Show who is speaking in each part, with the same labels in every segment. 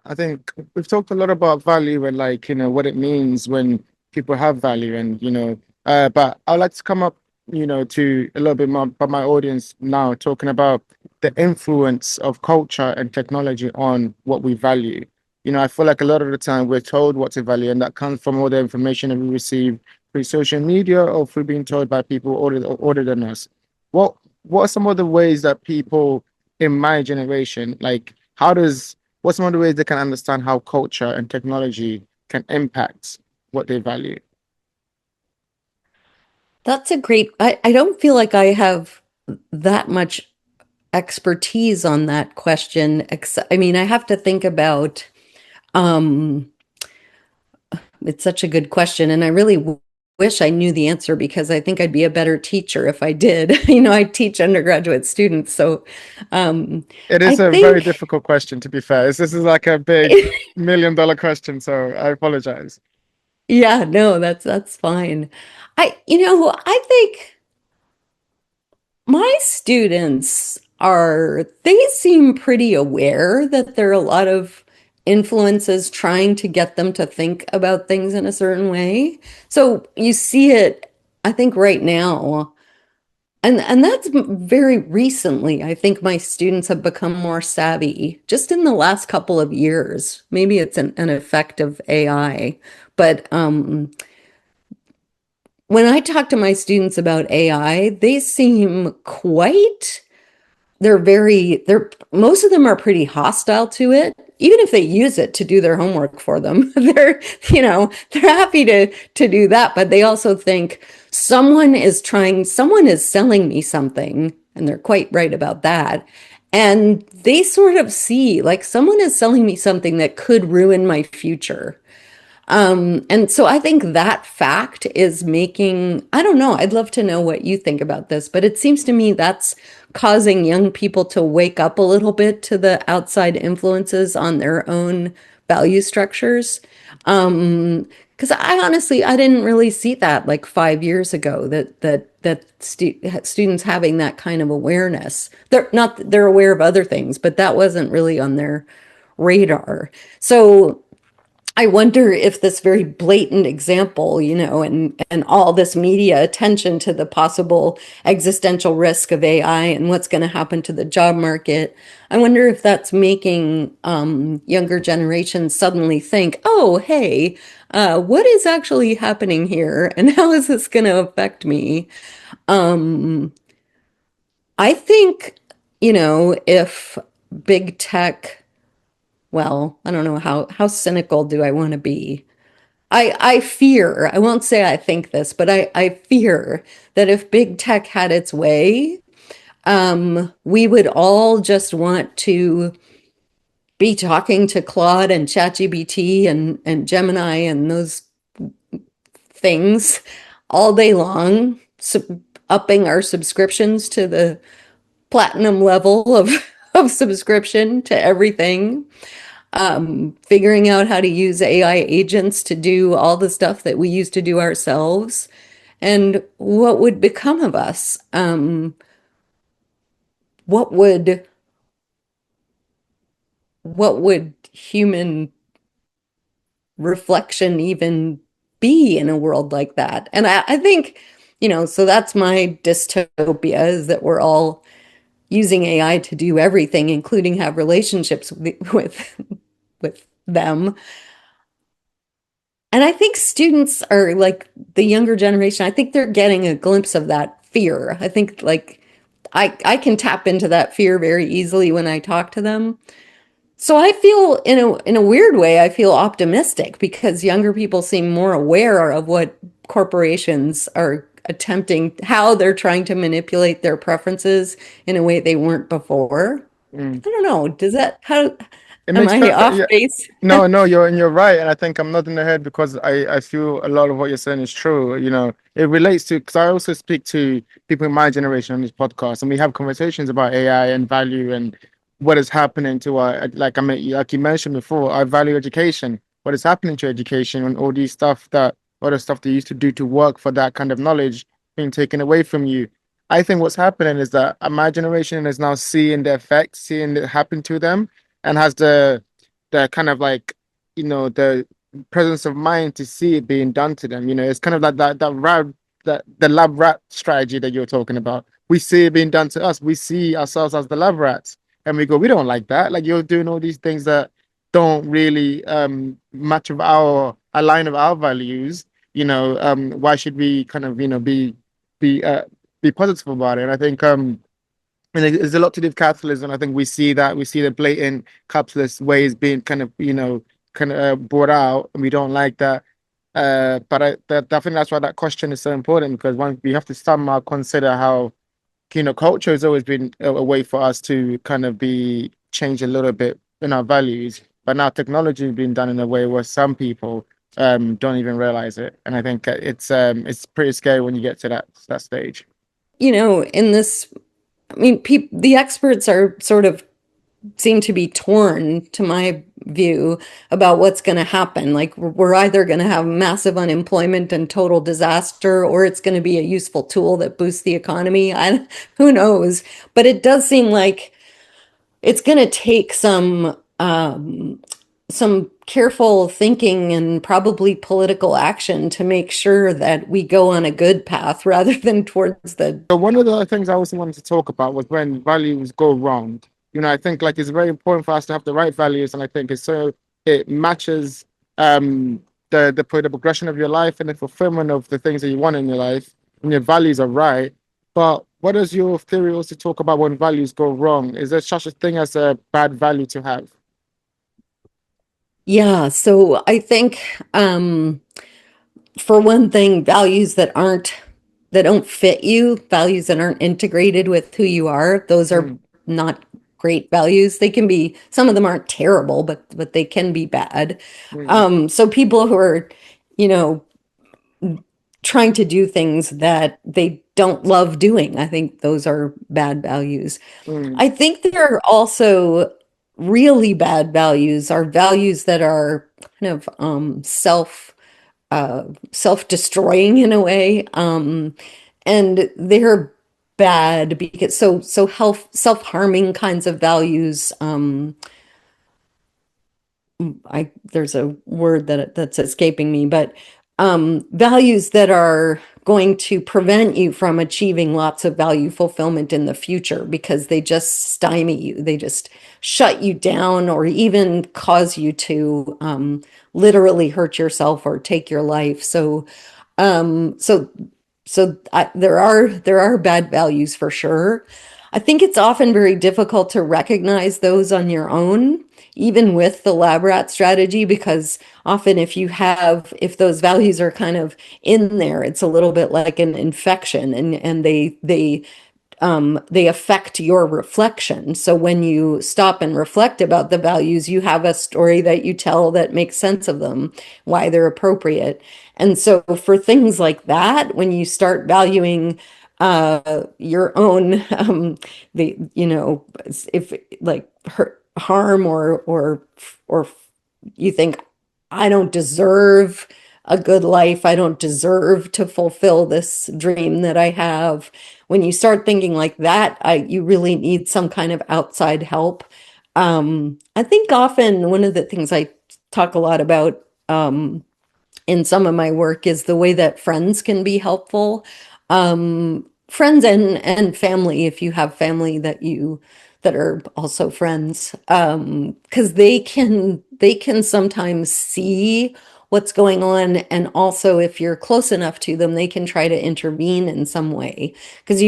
Speaker 1: I think we've talked a lot about value and like, what it means when people have value and, but I'd like to come up, to a little bit more about my audience now, talking about the influence of culture and technology on what we value. I feel like a lot of the time we're told what to value, and that comes from all the information that we receive through social media or through being told by people older than us. What what are some of the ways that people in my generation, like what's some of the ways they can understand how culture and technology can impact what they value?
Speaker 2: That's a great, I don't feel like I have that much expertise on that question. I mean, I have to think about, um, it's such a good question. And I really wish I knew the answer because I think I'd be a better teacher if I did. I teach undergraduate students. So um,
Speaker 1: It
Speaker 2: I
Speaker 1: is a very
Speaker 2: think,
Speaker 1: difficult question, to be fair. This is like a big $1 million question, so I apologize.
Speaker 2: yeah, no, that's fine. I think my students they seem pretty aware that there are a lot of influences trying to get them to think about things in a certain way. So you see it, I think, right now. And that's very recently. I think my students have become more savvy just in the last couple of years. Maybe it's an effect of AI, but when I talk to my students about AI, they seem most of them are pretty hostile to it, even if they use it to do their homework for them. They're happy to do that, but they also think someone is selling me something, and they're quite right about that. And they sort of see like someone is selling me something that could ruin my future. And so I think that fact is I don't know, I'd love to know what you think about this, but it seems to me that's causing young people to wake up a little bit to the outside influences on their own value structures. Because I didn't really see that like 5 years ago that students having that kind of awareness. They're aware of other things, but that wasn't really on their radar. So I wonder if this very blatant example, and all this media attention to the possible existential risk of AI and what's going to happen to the job market, I wonder if that's making younger generations suddenly think, oh, hey, what is actually happening here, and how is this going to affect me? Um, I think, if big tech, well, I don't know how cynical do I want to be. I fear, I won't say I think this, but I fear that if big tech had its way, we would all just want to be talking to Claude and ChatGPT and Gemini and those things all day long, upping our subscriptions to the platinum level of subscription to everything. Figuring out how to use AI agents to do all the stuff that we used to do ourselves, and what would become of us? What would what would human reflection even be in a world like that? And I think, so that's my dystopia is that we're all using AI to do everything, including have relationships with them. And I think students are like the younger generation. I think they're getting a glimpse of that fear. I think like I can tap into that fear very easily when I talk to them. So I feel in a weird way, I feel optimistic because younger people seem more aware of what corporations are how they're trying to manipulate their preferences in a way they weren't before.
Speaker 1: Mm.
Speaker 2: I don't know. How
Speaker 1: It
Speaker 2: am
Speaker 1: makes
Speaker 2: I
Speaker 1: perfect.
Speaker 2: off
Speaker 1: Yeah.
Speaker 2: base?
Speaker 1: No, no, you're right, and I think I'm nodding the head because I feel a lot of what you're saying is true. It relates to because I also speak to people in my generation on this podcast, and we have conversations about AI and value and what is happening to our like you mentioned before, our value education, what is happening to education and all the stuff they used to do to work for that kind of knowledge being taken away from you. I think what's happening is that my generation is now seeing the effects, seeing it happen to them and has the the kind of like, the presence of mind to see it being done to them. It's kind of like that the lab rat strategy that you're talking about. We see it being done to us. We see ourselves as the lab rats, and we go, we don't like that. Like, you're doing all these things that don't really match of our align of our values. Why should we kind of be be positive about it? And I think and there's a lot to do with capitalism. I think we see the blatant capitalist ways being kind of brought out, and we don't like that. But I think that's why that question is so important, because one, we have to somehow consider how culture has always been a way for us to kind of be changed a little bit in our values, but now technology is being done in a way where some people don't even realize it, and I think it's pretty scary when you get to that stage.
Speaker 2: In this, I mean, the experts are sort of seem to be torn, to my view, about what's going to happen. Like, we're either going to have massive unemployment and total disaster, or it's going to be a useful tool that boosts the economy. Who knows? But it does seem like it's going to take some careful thinking and probably political action to make sure that we go on a good path rather than towards the.
Speaker 1: So one of the things I also wanted to talk about was when values go wrong. I think like it's very important for us to have the right values, and I think it matches the progression of your life and the fulfillment of the things that you want in your life, and your values are right. But what does your theory also talk about when values go wrong? Is there such a thing as a bad value to have?
Speaker 2: Yeah, so I think for one thing, values that don't fit you, values that aren't integrated with who you are, those are
Speaker 1: Mm,
Speaker 2: not great values. They can be, some of them aren't terrible, but they can be bad.
Speaker 1: mm,
Speaker 2: So people who are, you know, trying to do things that they don't love doing, I think those are bad values.
Speaker 1: mm,
Speaker 2: I think there are also really bad values are values that are kind of self-destroying in a way. And they're bad because health self-harming kinds of values. I There's a word that's escaping me, but values that are going to prevent you from achieving lots of value fulfillment in the future because they just stymie you. They just shut you down or even cause you to literally hurt yourself or take your life. Um, so there are bad values for sure. I think it's often very difficult to recognize those on your own, even with the lab rat strategy, because often if those values are kind of in there, it's a little bit like an infection, and they affect your reflection. So when you stop and reflect about the values, you have a story that you tell that makes sense of them, why they're appropriate. And so for things like that, when you start valuing your own if like harm or you think I don't deserve a good life, I don't deserve to fulfill this dream that I have. When you start thinking like that, you really need some kind of outside help. I think often one of the things I talk a lot about in some of my work is the way that friends can be helpful. Friends and family, if you have family that are also friends, because they can sometimes see what's going on, and also if you're close enough to them, they can try to intervene in some way. Because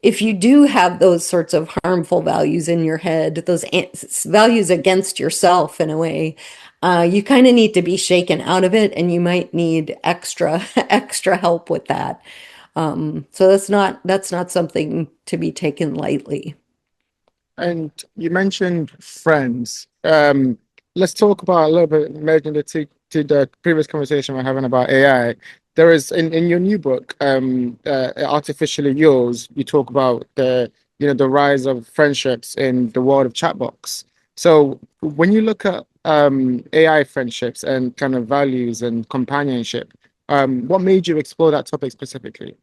Speaker 2: if you do have those sorts of harmful values in your head, those values against yourself in a way, you kind of need to be shaken out of it, and you might need extra extra help with that. So that's not something to be taken lightly.
Speaker 1: And you mentioned friends. Let's talk about a little bit, merging the two to the previous conversation we're having about AI. There is in your new book, Artificially Yours, you talk about the rise of friendships in the world of chatbots. So when you look at AI friendships and kind of values and companionship, what made you explore that topic specifically?